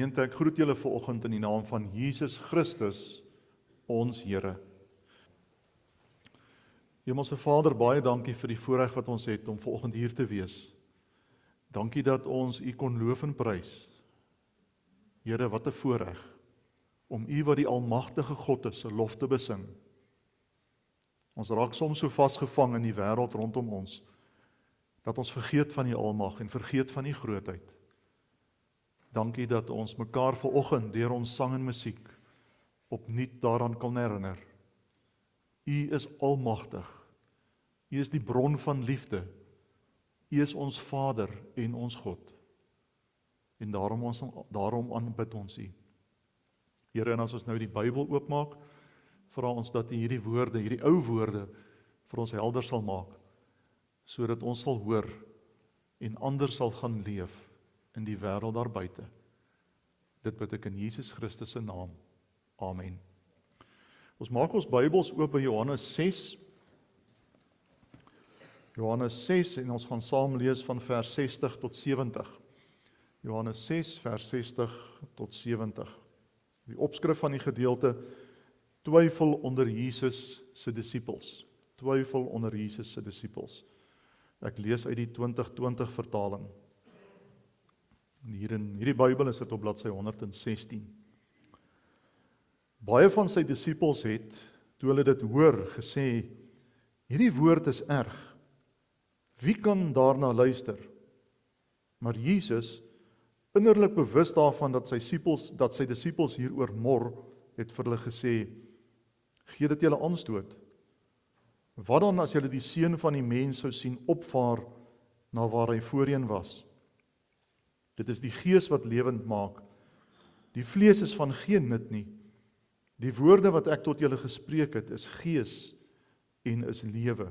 Gemeente, ek groet julle vanoggend in die naam van Jesus Christus, ons Here. Hemelse Vader, baie dankie vir die voorreg wat ons het om vanoggend hier te wees. Dankie dat ons U kon loof en prys. Here, wat 'n voorreg om U wat die almagtige God is, se lof te besing. Ons raak soms so vasgevang in die wêreld rondom ons, dat ons vergeet van die almag en vergeet van die grootheid. Dankie dat ons mekaar vanoggend deur ons sang en musiek opnuut daaraan kan herinner. U is almagtig. U is die bron van liefde. U is ons Vader en ons God. En daarom aanbid ons U. Here, en as ons nou die Bybel oopmaak, vra ons dat U hierdie woorde, hierdie ou woorde, vir ons helder sal maak, sodat ons sal hoor en anders sal gaan leef in die wêreld daar buite. Dit bid ek in Jesus Christus se naam. Amen. Ons maak ons Bybels oop by Johannes 6. Johannes 6 en ons gaan saam lees van vers 60 tot 70. Johannes 6 vers 60 tot 70. Die opskrif van die gedeelte: twyfel onder Jesus se disippels. Twyfel onder Jesus se disippels. Ek lees uit die 2020 vertaling. Hier in hierdie Bybel is dit op bladsy 116. Baie van sy disippels het, toe hulle dit hoor, gesê: hierdie woord is erg. Wie kan daarna luister? Maar Jesus, innerlik bewus daarvan dat sy disippels hieroor mor, het vir hulle gesê: gee dit julle aanstoot. Wat dan as julle die seun van die mens sou sien opvaar na waar hy voorheen was? Dit is die gees wat lewend maak. Die vlees is van geen nut nie. Die woorde wat ek tot julle gespreek het, is gees en is lewe.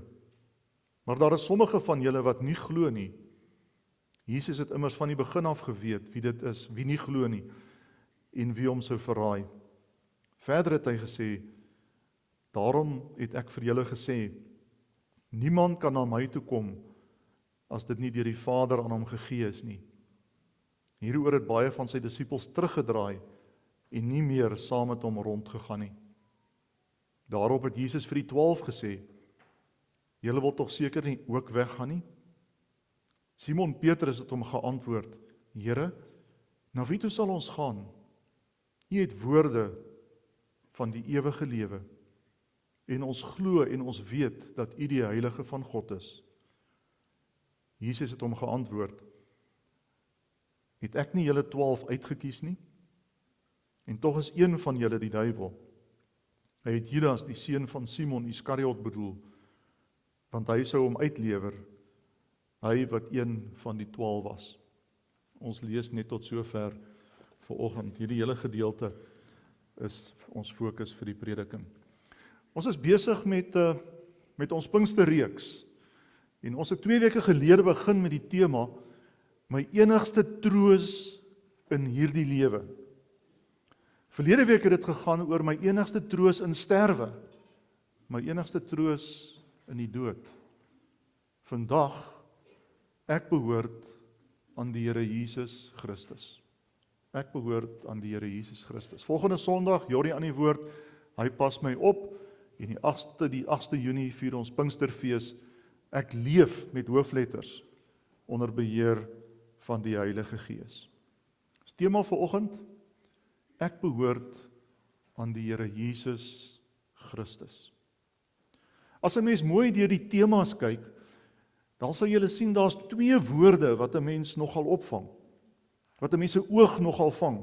Maar daar is sommige van julle wat nie glo nie. Jesus het immers van die begin af geweet wie dit is, wie nie glo nie, en wie hom sou verraai. Verder het hy gesê: daarom het ek vir julle gesê, niemand kan na my toe kom, as dit nie deur die Vader aan hom gegee is nie. Hieroor het baie van sy disippels teruggedraai, en nie meer saam met hom rondgegaan nie. Daarop het Jesus vir die 12 gesê: julle wil tog seker nie ook weggaan nie? Simon Petrus het hom geantwoord: Here, na wie toe sal ons gaan? U het woorde van die ewige lewe, en ons glo en ons weet dat U die Heilige van God is. Jesus het hom geantwoord: het ek nie julle 12 uitgekies nie? En tog is een van julle die duiwel. Hy het Judas, die seun van Simon Iskariot, bedoel, want hy sou hom uitlewer, hy wat een van die 12 was. Ons lees net tot sover vanoggend. Hierdie hele gedeelte is ons fokus vir die prediking. Ons is besig met ons Pinksterreeks. En ons het 2 weke gelede begin met die tema: my enigste troos in hierdie lewe. Verlede week het dit gegaan oor my enigste troos in sterwe, my enigste troos in die dood. Vandag, ek behoort aan die Here Jesus Christus. Ek behoort aan die Here Jesus Christus. Volgende Sondag, Jorrie aan die woord, hy pas my op, en die 8ste Junie vier ons Pinksterfees. Ek leef met hoofletters onder beheer van die Heilige Gees. Dis tema vanoggend: ek behoort aan die Here Jesus Christus. As 'n mens mooi deur die temas kyk, dan sal jy sien daar's 2 woorde wat 'n mens nogal opvang, wat 'n mens se oog nogal vang.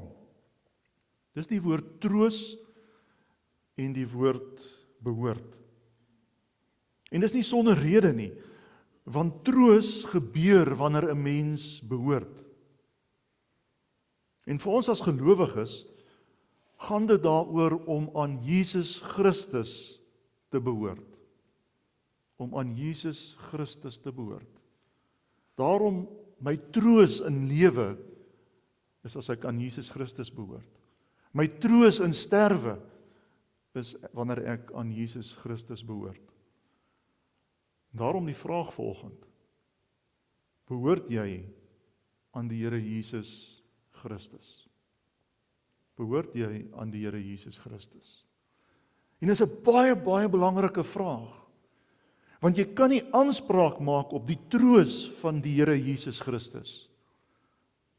Dis die woord troos en die woord behoort. En dis nie sonder rede nie, want troos gebeur wanneer 'n mens behoort. En vir ons as gelowiges gaan dit daaroor om aan Jesus Christus te behoort. Om aan Jesus Christus te behoort. Daarom my troos in lewe is as ek aan Jesus Christus behoort. My troos in sterwe is wanneer ek aan Jesus Christus behoort. Daarom die vraag vanoggend: behoort jy aan die Here Jesus Christus? Behoort jy aan die Here Jesus Christus? En dit is 'n baie, baie belangrike vraag. Want jy kan nie aanspraak maak op die troos van die Here Jesus Christus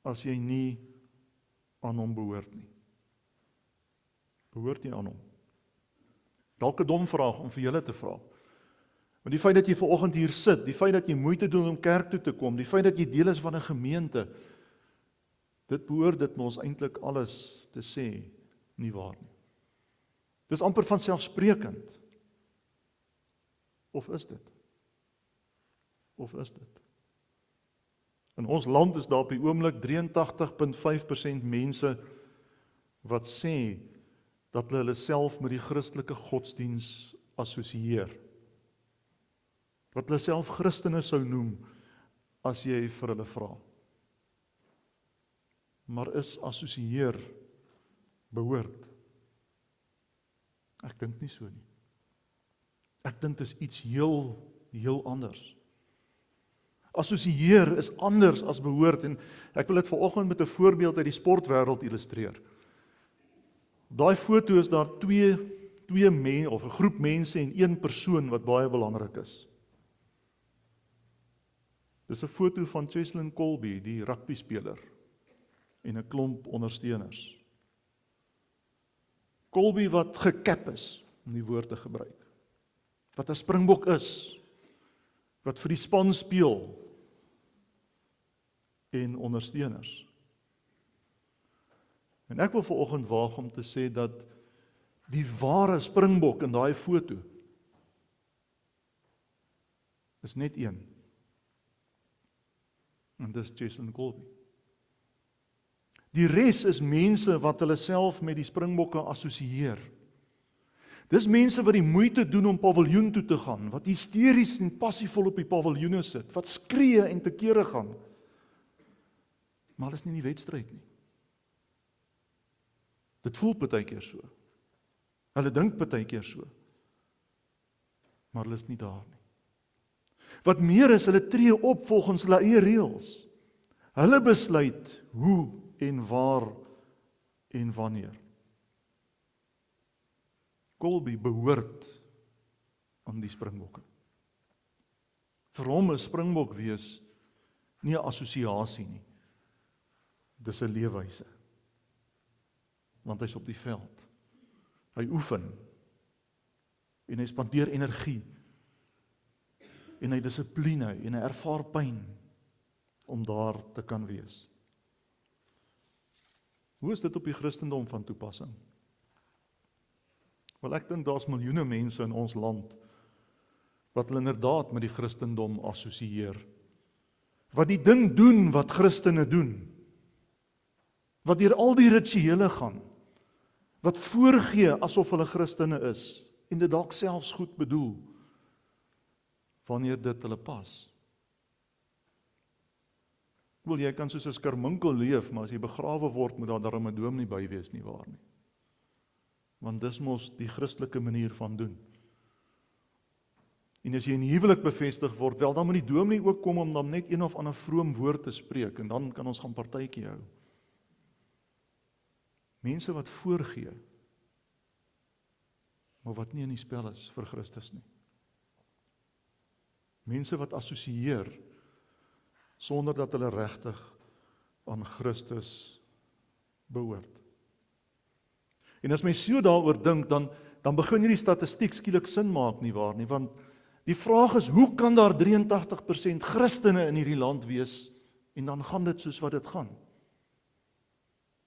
as jy nie aan hom behoort nie. Behoort jy aan hom? Dalk 'n dom vraag om vir julle te vra. Maar die feit dat jy vanoggend hier sit, die feit dat jy moeite doen om kerk toe te kom, die feit dat jy deel is van 'n gemeente, dit behoort dit ons eintlik alles te sê, nie waar nie. Dis amper vanselfsprekend. Of is dit? Of is dit? In ons land is daar op die oomblik 83,5% mense wat sê dat hulle self met die Christelike godsdiens assosieer. Wat hulle self Christene sou noem as jy vir hulle vra. Maar is assosieer behoort? Ek dink nie so nie. Ek dink dit is iets heel anders. Assosieer is anders as behoort en ek wil dit vanoggend met 'n voorbeeld uit die sportwêreld illustreer. Op daai foto is daar twee mense of 'n groep mense en een persoon wat baie belangrik is. Dis 'n foto van Cheslin Kolbe, die rugbyspeler en 'n klomp ondersteuners. Kolbe wat gekap is, om die woord te gebruik. Wat 'n Springbok is, wat vir die span speel en ondersteuners. En ek wil vanoggend waag om te sê dat die ware Springbok in daai foto is net een. En dis Cheslin Kolbe. Die res is mense wat hulle self met die Springbokke assosieer. Dis mense wat die moeite doen om paviljoen toe te gaan, wat hysteries en passievol op die paviljoene sit, wat skree en te kere gaan. Maar hulle is nie in die wedstryd nie. Dit voel partykeer so. Hulle dink partykeer so. Maar hulle is nie daar nie. Wat meer is, hulle tree op volgens hulle eie reëls. Hulle besluit hoe en waar en wanneer. Kolbe behoort aan die Springbokke. Vir hom is Springbok wees nie 'n assosiasie nie. Dis 'n leefwyse. Want hy's op die veld. Hy oefen en hy spandeer energie en hy dissipline en hy ervaar pyn om daar te kan wees. Hoe is dit op die Christendom van toepassing? Wel, ek dink daar's miljoene mense in ons land wat hulle inderdaad met die Christendom assosieer. Wat die ding doen wat Christene doen. Wat deur al die rituele gaan. Wat voorgee asof hulle Christene is en dit dalk selfs goed bedoel wanneer dit hulle pas. Wel, jy kan soos 'n skerminkel leef, maar as jy begrawe word, moet daar darm 'n dominee by wees, nie waar nie. Want dis mos die Christelike manier van doen. En as jy in die huwelik bevestig word, wel, dan moet die dominee ook kom om dan net een of ander vroom woord te spreek, en dan kan ons gaan partytjie hou. Mense wat voorgee, maar wat nie in die spel is vir Christus nie. Mense wat assosieer, sonder dat hulle regtig aan Christus behoort. En as mens so daaroor dink, dan begin hierdie statistiek skielik sin maak, nie waar nie, want die vraag is, hoe kan daar 83% Christene in hierdie land wees, en dan gaan dit soos wat dit gaan.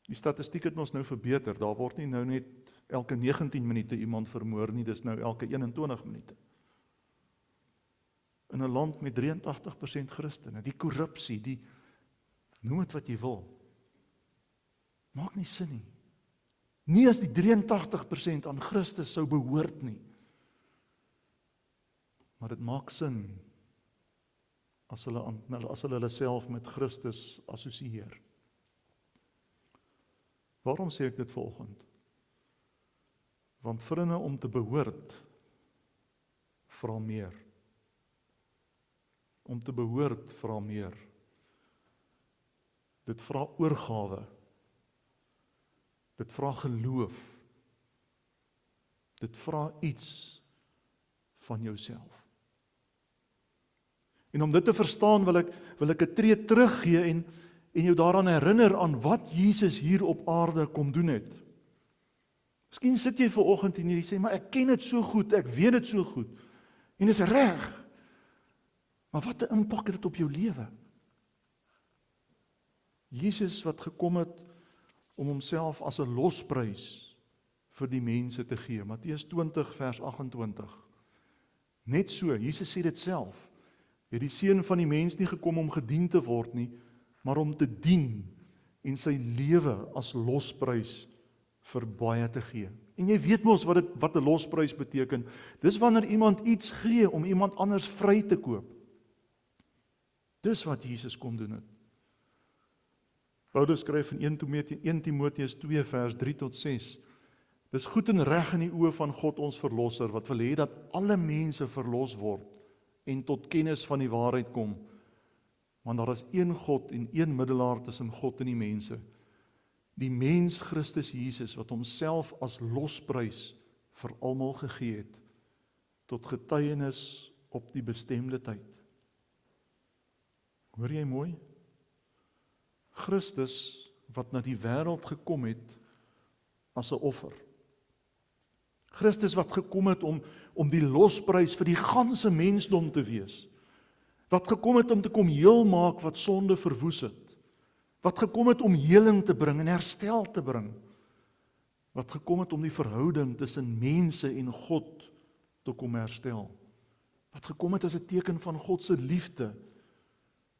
Die statistiek het ons nou verbeter, daar word nie nou net elke 19 minute iemand vermoor nie, dis nou elke 21 minute. In 'n land met 83% Christene, die korrupsie, noem dit wat jy wil, maak nie sin nie. Nie as die 83% aan Christus sou behoort nie. Maar dit maak sin as hulle self met Christus assosieer. Waarom sê ek dit vanoggend? Want vriende, om te behoort, vra meer. Om te behoort, vra meer. Dit vra oorgawe. Dit vra geloof. Dit vra iets van jouself. En om dit te verstaan wil ek 'n tree teruggee en jou daaraan herinner aan wat Jesus hier op aarde kom doen het. Miskien sit jy vanoggend en jy sê, maar ek ken dit so goed, ek weet dit so goed. En dit is reg. Maar wat 'n impak het dit op jou lewe? Jesus wat gekom het om homself as 'n losprys vir die mense te gee. Matteus 20 vers 28. Net so, Jesus sê dit self. Het die seun van die mens nie gekom om gedien te word nie, maar om te dien en sy lewe as losprys vir baie te gee. En jy weet mos wat 'n losprys beteken. Dis wanneer iemand iets gee om iemand anders vry te koop. Dis wat Jesus kom doen het. Paulus skryf in 1 Timoteus 2 vers 3 tot 6. Dis goed en reg in die oë van God ons verlosser, wat wil hê dat alle mense verlos word en tot kennis van die waarheid kom. Want daar is een God en een middelaar tussen God en die mense, die mens Christus Jesus, wat homself as losprys vir almal gegee het, tot getuienis op die bestemde tyd. Hoor jy mooi? Christus wat na die wêreld gekom het as 'n offer. Christus wat gekom het om die losprys vir die ganse mensdom te wees. Wat gekom het om te kom heel maak wat sonde verwoes het. Wat gekom het om heling te bring en herstel te bring. Wat gekom het om die verhouding tussen mense en God te kom herstel. Wat gekom het as 'n teken van God se liefde.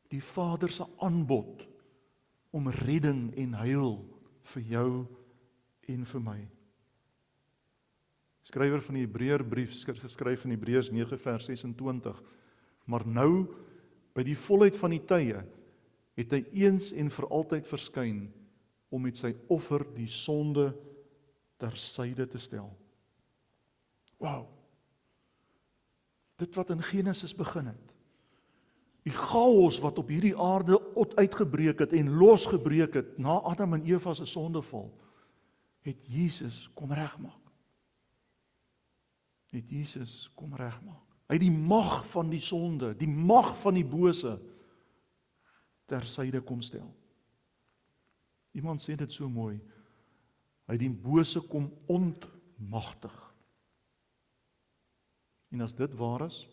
Die Vader se aanbod om redding en heil vir jou en vir my. Skrywer van die Hebreërbrief skryf in Hebreërs 9 vers 26. Maar nou, by die volheid van die tye, het hy eens en vir altyd verskyn om met sy offer die sonde tersyde te stel. Wow! Dit wat in Genesis begin het. Die chaos wat op hierdie aarde uitgebreek het en losgebreek het na Adam en Eva se sondeval, het Jesus kom regmaak. Het Jesus kom regmaak. Hy het die mag van die sonde, die mag van die bose tersyde kom stel. Iemand sê dit so mooi. Hy het die bose kom ontmagtig. En as dit waar is,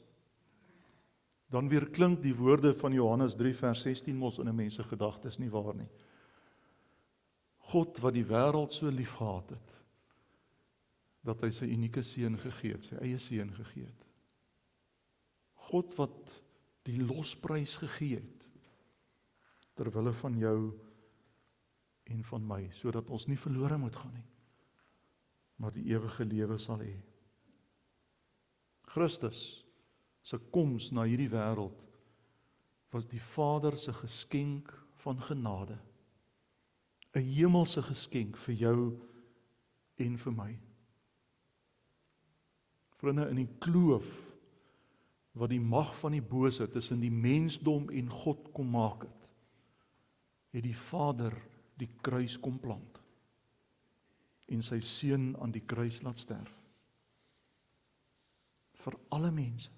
dan weer klink die woorde van Johannes 3 vers 16 mos in 'n mens se gedagtes nie waar nie. God wat die wêreld so lief gehad het, dat hy sy unieke seun gegee het, sy eie seun gegee het. God wat die losprys gegee het, ter wille van jou en van my, sodat ons nie verlore moet gaan nie, maar die ewige lewe sal hê. Christus se koms na hierdie wêreld was die Vader se geskenk van genade. 'n hemelse geskenk vir jou en vir my. Vriende, in die kloof wat die mag van die bose tussen die mensdom en God kom maak het die Vader die kruis kom plant en sy seun aan die kruis laat sterf. Vir alle mense.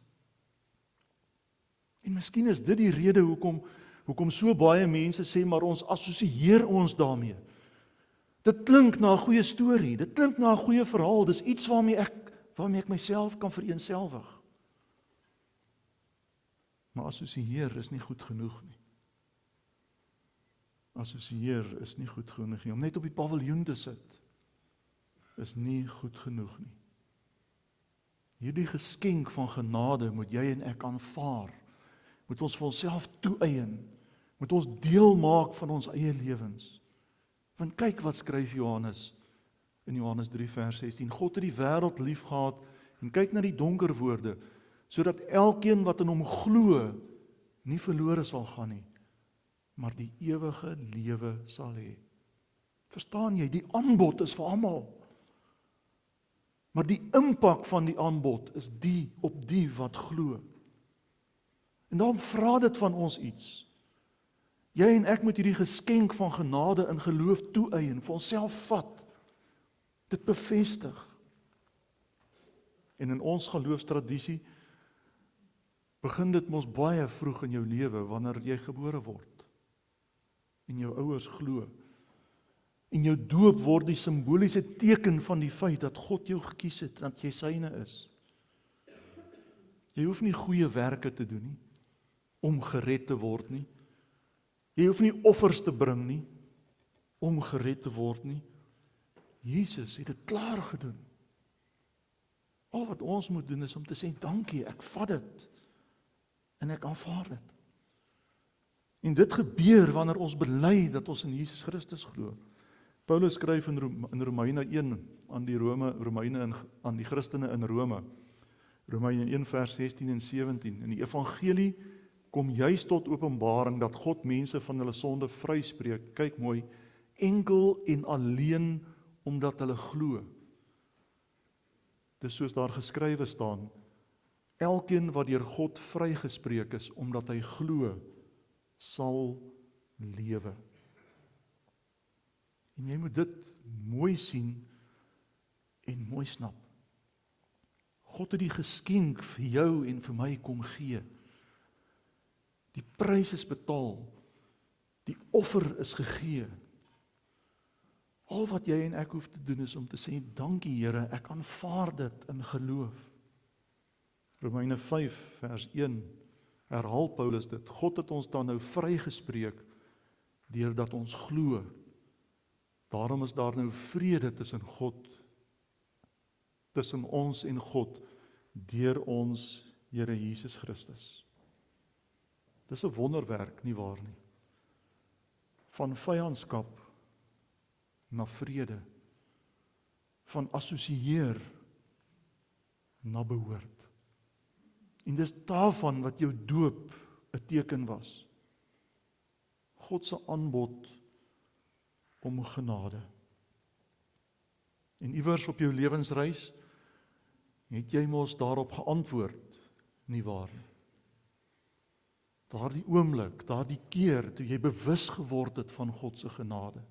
En miskien is dit die rede hoekom so baie mense sê, maar ons assosieer ons daarmee. Dit klink na 'n goeie storie, dit klink na 'n goeie verhaal, dis iets waarmee ek myself kan vereenselwig. Maar assosieer is nie goed genoeg nie. Assosieer is nie goed genoeg nie. Om net op die paviljoen te sit, is nie goed genoeg nie. Hierdie geskenk van genade moet jy en ek aanvaar. Moet ons vir onsself toeëien. Moet ons deel maak van ons eie lewens. Want kyk wat skryf Johannes in Johannes 3 vers 16. God het die wêreld lief gehad en kyk na die donker woorde, sodat elkeen wat in hom glo nie verlore sal gaan nie, maar die ewige lewe sal hê. Verstaan jy, die aanbod is vir almal. Maar die impak van die aanbod is op die wat glo. En daarom vra dit van ons iets. Jy en ek moet hierdie geskenk van genade in geloof toeëien, vir onsself vat, dit bevestig. En in ons geloofstradisie begin dit mos baie vroeg in jou lewe, wanneer jy gebore word, en jou ouers glo. En jou doop word die simboliese teken van die feit dat God jou gekies het, dat jy syne is. Jy hoef nie goeie werke te doen nie, om gered te word nie. Jy hoef nie offers te bring nie, om gered te word nie. Jesus het dit klaar gedoen. Al wat ons moet doen is om te sê, dankie, ek vat dit, en ek aanvaar dit. En dit gebeur wanneer ons bely dat ons in Jesus Christus glo. Paulus skryf in Romeine 1 aan die Romeine aan die Christene in Rome. Romeine 1 vers 16 en 17. In die evangelie kom juis tot openbaring dat God mense van hulle sonde vryspreek. Kyk mooi, enkel en alleen omdat hulle glo. Dis soos daar geskrywe staan, elkeen wat deur God vrygespreek is omdat hy glo, sal lewe. En jy moet dit mooi sien en mooi snap. God het die geskenk vir jou en vir my kom gee. Die prys is betaal. Die offer is gegee. Al wat jy en ek hoef te doen is om te sê, dankie Here, ek aanvaar dit in geloof. Romeine 5 vers 1 herhaal Paulus dit. God het ons dan nou vrygespreek deurdat ons glo. Daarom is daar nou vrede tussen ons en God, deur ons Here Jesus Christus. Dis 'n wonderwerk, nie waar nie? Van vyandskap na vrede, van assosieer na behoort. En dis daarvan wat jou doop 'n teken was. God se aanbod om genade. En iewers op jou lewensreis het jy mos daarop geantwoord, nie waar nie? Daardie oomblik, daardie keer toe jy bewus geword het van God se genade.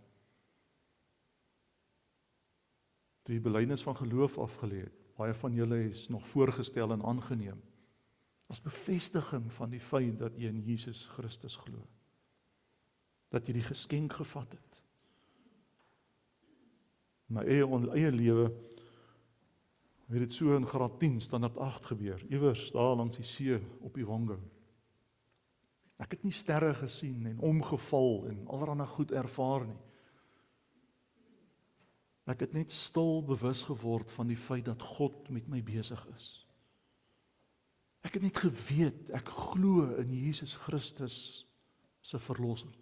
Toe jy belydenis van geloof afgelê het, baie van julle is nog voorgestel en aangeneem, as bevestiging van die feit dat jy in Jesus Christus glo. Dat jy die geskenk gevat het. In my eie lewe het dit so in graad 10, standaard 8 gebeur, iewers daar langs die see op die Wongo. Ek het nie sterre gesien en omgeval en allerlei goed ervaar nie. Ek het net stil bewus geword van die feit dat God met my besig is. Ek het net geweet, ek glo in Jesus Christus se verlossing.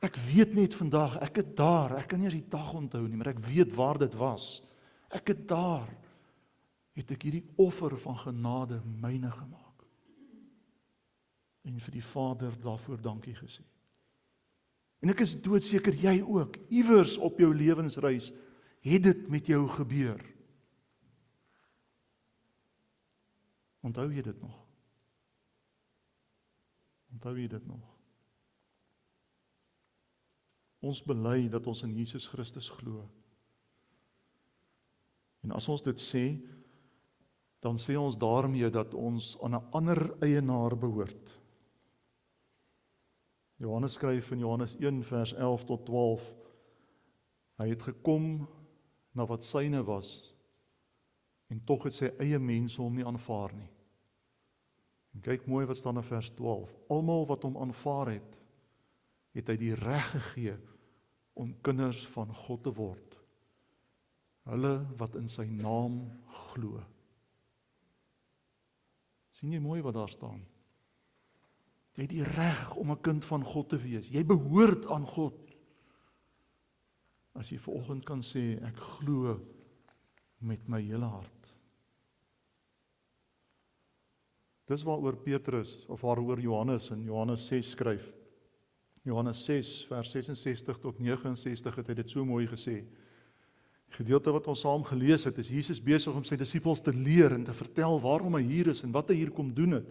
Ek weet net vandag, ek het daar, ek kan nie eens die dag onthou nie, maar ek weet waar dit was. Ek het daar, het ek hierdie offer van genade myne gemaak. En vir die Vader daarvoor dankie gesê. En ek is doodseker, jy ook, iewers op jou lewensreis, het dit met jou gebeur. Onthou jy dit nog? Onthou jy dit nog? Ons bely dat ons in Jesus Christus glo. En as ons dit sê, dan sê ons daarmee dat ons aan 'n ander eienaar behoort. Johannes skryf in Johannes 1 vers 11 tot 12, hy het gekom na wat syne was, en tog het sy eie mense hom nie aanvaar nie. En kyk mooi wat staan in vers 12, almal wat hom aanvaar het hy die reg gegee om kinders van God te word. Hulle wat in sy naam glo. Sien jy mooi wat daar staan? Jy het die reg om 'n kind van God te wees. Jy behoort aan God. As jy vanoggend kan sê, ek glo met my hele hart. Dis waaroor Petrus, of waaroor Johannes in Johannes 6 skryf. Johannes 6 vers 66 tot 69 het hy dit so mooi gesê. Die gedeelte wat ons saam gelees het, is Jesus besig om sy disippels te leer en te vertel waarom hy hier is en wat hy hier kom doen het.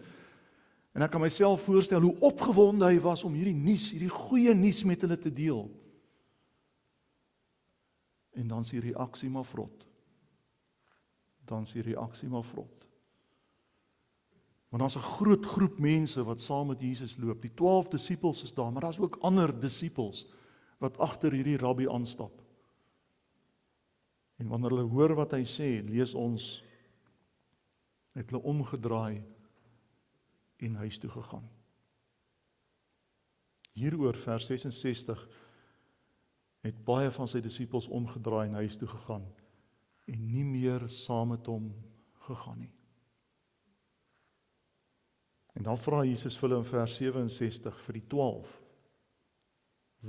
En ek kan myself voorstel hoe opgewonde hy was om hierdie nuus, hierdie goeie nuus met hulle te deel. En dan is die reaksie maar vrot. Dan is die reaksie maar vrot. Want daar's 'n groot groep mense wat saam met Jesus loop. Die 12 disippels is daar, maar daar's ook ander disippels wat agter hierdie rabbi aanstap. En wanneer hulle hoor wat hy sê, lees ons, het hulle omgedraai en huis toe gegaan. Hieroor, vers 66, het baie van sy disippels omgedraai en huis toe gegaan en nie meer saam met hom gegaan nie. En dan vra Jesus vir hulle in vers 67 vir die 12,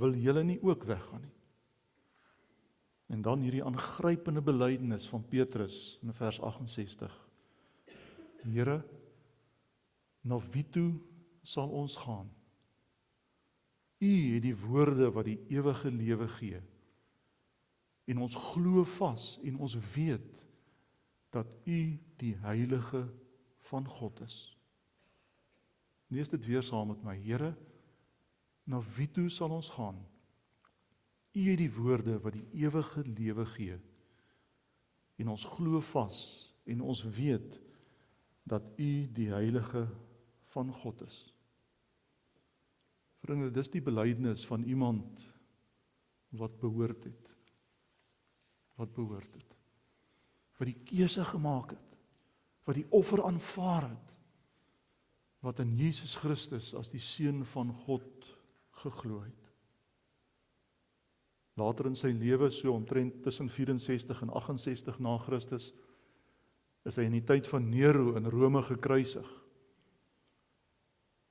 wil julle nie ook weggaan nie? En dan hierdie aangrypende belydenis van Petrus in vers 68. Here, na wie toe sal ons gaan? U het die woorde wat die ewige lewe gee. En ons glo vas en ons weet dat u die heilige van God is. Lees dit weer saam met my. Here, na wie toe sal ons gaan? U het die woorde wat die ewige lewe gee. En ons glo vas en ons weet dat u die heilige van God is. Vriende, dis die belydenis van iemand wat behoort het. Wat behoort het. Wat die keuse gemaak het. Wat die offer aanvaar het. Wat in Jesus Christus as die Seun van God geglo het. Later in sy lewe, so omtrent tussen 64 en 68 na Christus, is hy in die tyd van Nero in Rome gekruisig.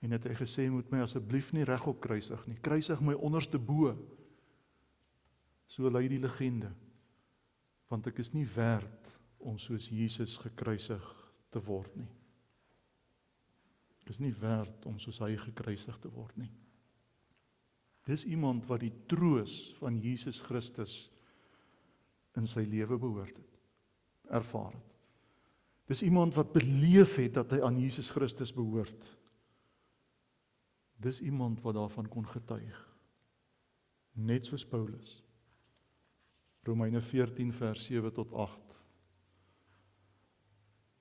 En het hy gesê, moet my asseblief nie regop kruisig nie, kruisig my onderste bo. So lei die legende, want ek is nie werd om soos Jesus gekruisig te word nie. Ek is nie werd om soos hy gekruisig te word nie. Dis iemand wat die troos van Jesus Christus in sy lewe behoort het, ervaar het. Dis iemand wat beleef het dat hy aan Jesus Christus behoort. Dis iemand wat daarvan kon getuig. Net soos Paulus. Romeine 14 vers 7 tot 8.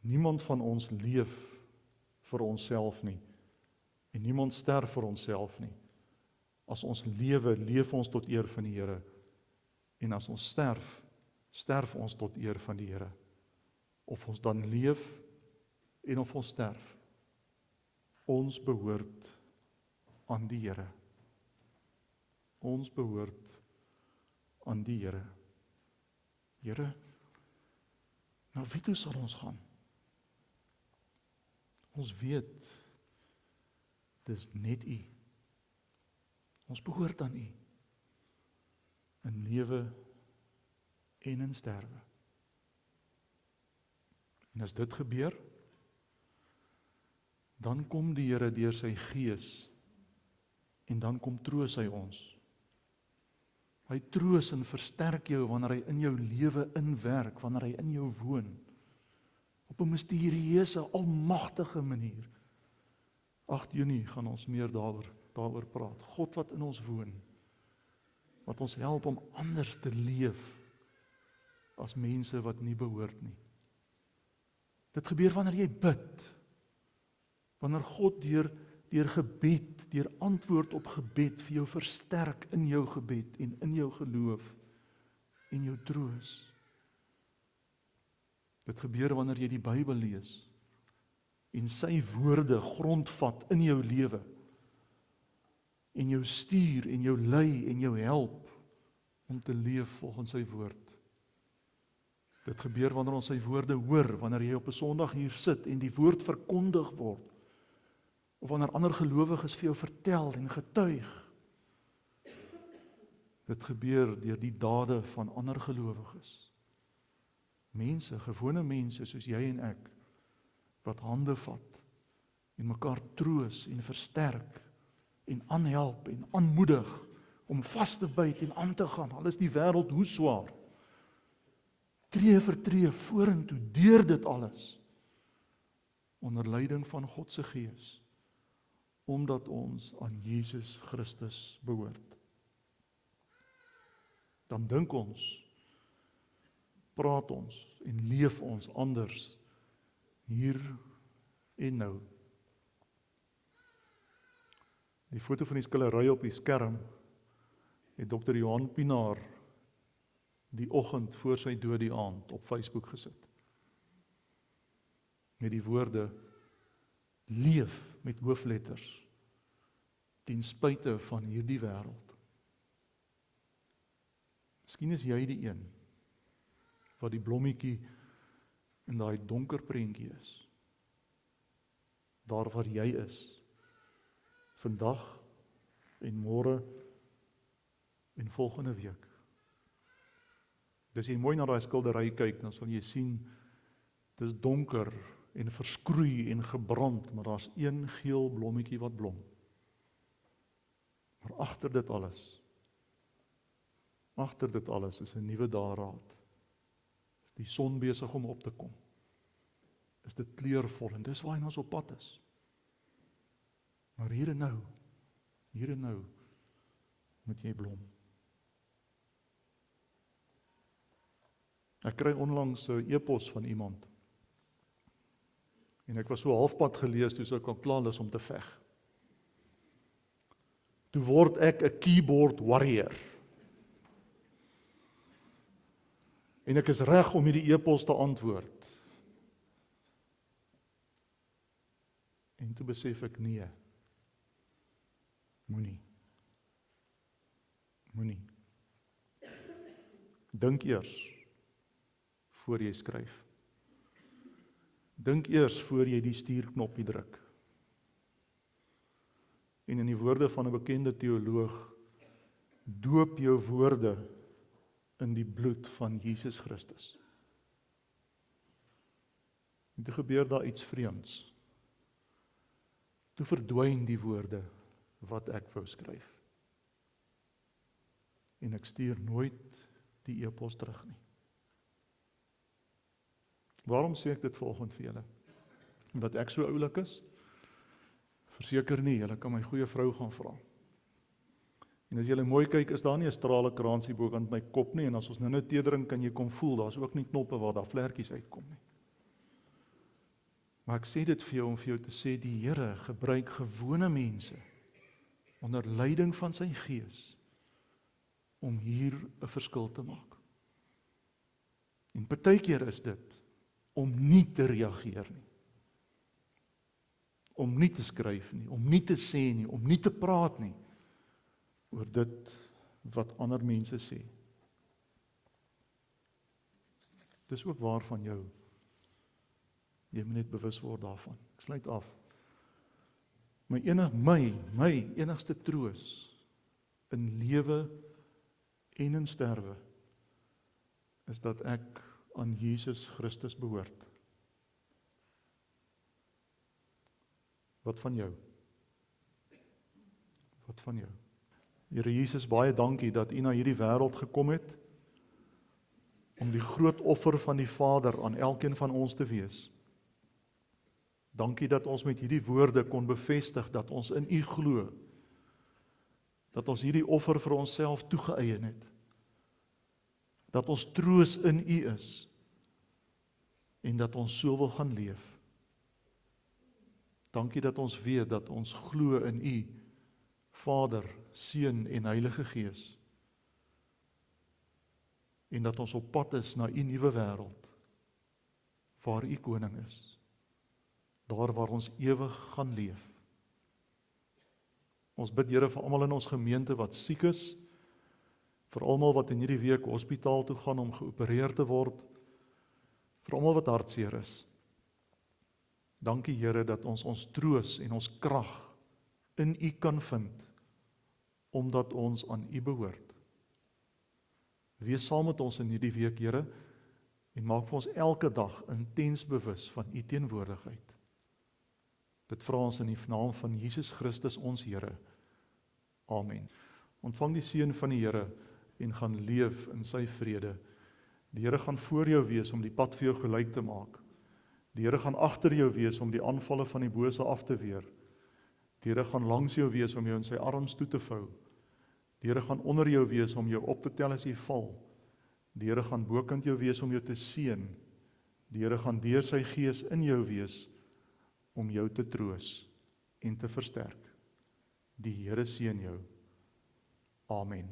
Niemand van ons leef vir onsself nie. En niemand sterf vir onsself nie. As ons lewe, leef ons tot eer van die Here. En as ons sterf, sterf ons tot eer van die Here. Of ons dan leef en of ons sterf. Ons behoort aan die Here. Ons behoort aan die Here. Here, na wie toe sal ons gaan? Ons weet, dis net U. Ons behoort aan U. In lewe en in sterwe. En as dit gebeur, dan kom die Here deur sy Gees en dan kom troos hy ons. Hy troos en versterk jou wanneer hy in jou lewe inwerk, wanneer hy in jou woon. Op 'n misterieuse, almagtige manier. 8 Junie gaan ons meer daaroor praat. God wat in ons woon, wat ons help om anders te leef as mense wat nie behoort nie. Dit gebeur wanneer jy bid. Wanneer God deur gebed, deur antwoord op gebed vir jou versterk in jou gebed en in jou geloof en jou troos. Dit gebeur wanneer jy die Bybel lees en sy woorde grondvat in jou lewe en jou stuur en jou lei en jou help om te leef volgens sy woord. Dit gebeur wanneer ons sy woorde hoor, wanneer jy op 'n Sondag hier sit en die woord verkondig word, of wanneer ander gelowiges vir jou vertel en getuig. Dit gebeur deur die dade van ander gelowiges. Mense, gewone mense soos jy en ek, wat hande vat en mekaar troos en versterk en aanhelp en aanmoedig om vas te byt en aan te gaan. Al is die wêreld hoe swaar. Tree vir tree vorentoe deur dit alles. Onder leiding van God se Gees. Omdat ons aan Jesus Christus behoort. Dan dink ons, praat ons en leef ons anders hier en nou. Die foto van die skillery op die skerm het Dr. Johan Pinaar die oggend voor sy dood die aand op Facebook gesit. Met die woorde, leef met hoofletters, ten spyte van hierdie wêreld. Miskien is jy die een, wat die blommetjie in daai donker prentjie is. Daar waar jy is, vandag en môre en volgende week. As jy mooi na daai skildery kyk, dan sal jy sien, dit is donker en verskroei en gebrand, maar daar's een geel blommetjie wat blom. Maar agter dit alles is 'n nuwe dageraad. Is die son besig om op te kom. Is dit kleurvol en dis waar ons op pad is. Maar hier en nou moet jy blom. Ek kry onlangs 'n e-pos van iemand. En ek was so halfpad gelees, toe ek al klaar is om te veg. Toe word ek 'n keyboard warrior. En ek is reg om hierdie e-pos te antwoord. En toe besef ek nee. Moenie. Dink eers voor jy skryf. Dink eers voor jy die stuurknopie druk. En in die woorde van 'n bekende teoloog, doop jou woorde in die bloed van Jesus Christus. En toe gebeur daar iets vreemds. Toe verdwyn die woorde wat ek wou skryf. En ek stuur nooit die e-pos terug nie. Waarom sê ek dit vanoggend vir julle? Omdat ek so oulik is? Verseker nie, julle kan my goeie vrou gaan vra. En as julle mooi kyk, is daar nie 'n strale kransie bokant my kop nie, en as ons nou teedering kan jy kom voel, daar's ook nie knoppe waar daar vlekkies uitkom nie. Maar ek sê dit vir jou om vir jou te sê, die Here gebruik gewone mense onder leiding van sy Gees om hier 'n verskil te maak. En partykeer is dit om nie te reageer nie. Om nie te skryf nie, om nie te sê nie, om nie te praat nie oor dit wat ander mense sê. Dis ook waar van jou. Jy moet net bewus word daarvan. Ek sluit af. My enigste troos in lewe en in sterwe is dat ek aan Jesus Christus behoort. Wat van jou? Wat van jou? Here Jesus, baie dankie dat U na hierdie wêreld gekom het om die groot offer van die Vader aan elkeen van ons te wees. Dankie dat ons met hierdie woorde kon bevestig dat ons in U glo. Dat ons hierdie offer vir onsself toegeëien het. Dat ons troos in U is. En dat ons so wil gaan leef. Dankie dat ons weet dat ons glo in U, Vader, Seun en Heilige Gees. En dat ons op pad is na U nuwe wêreld, waar U koning is. Daar waar ons ewig gaan leef. Ons bid Here vir almal in ons gemeente wat siek is, vir almal wat in hierdie week hospitaal toe gaan om geopereer te word, vir almal wat hartseer is. Dankie Here dat ons troos en ons krag in U kan vind, omdat ons aan U behoort. Wees saam met ons in hierdie week, Here, en maak vir ons elke dag intens bewus van U teenwoordigheid. Dit vra ons in die naam van Jesus Christus ons Here. Amen. Ontvang die seën van die Here en gaan leef in sy vrede. Die Here gaan voor jou wees om die pad vir jou gelyk te maak. Die Here gaan agter jou wees om die aanvalle van die bose af te weer. Die Here gaan langs jou wees om jou in sy arms toe te vou. Die Here gaan onder jou wees om jou op te tel as jy val. Die Here gaan bokant jou wees om jou te seën. Die Here gaan deur sy Gees in jou wees om jou te troos en te versterk. Die Here seën jou. Amen.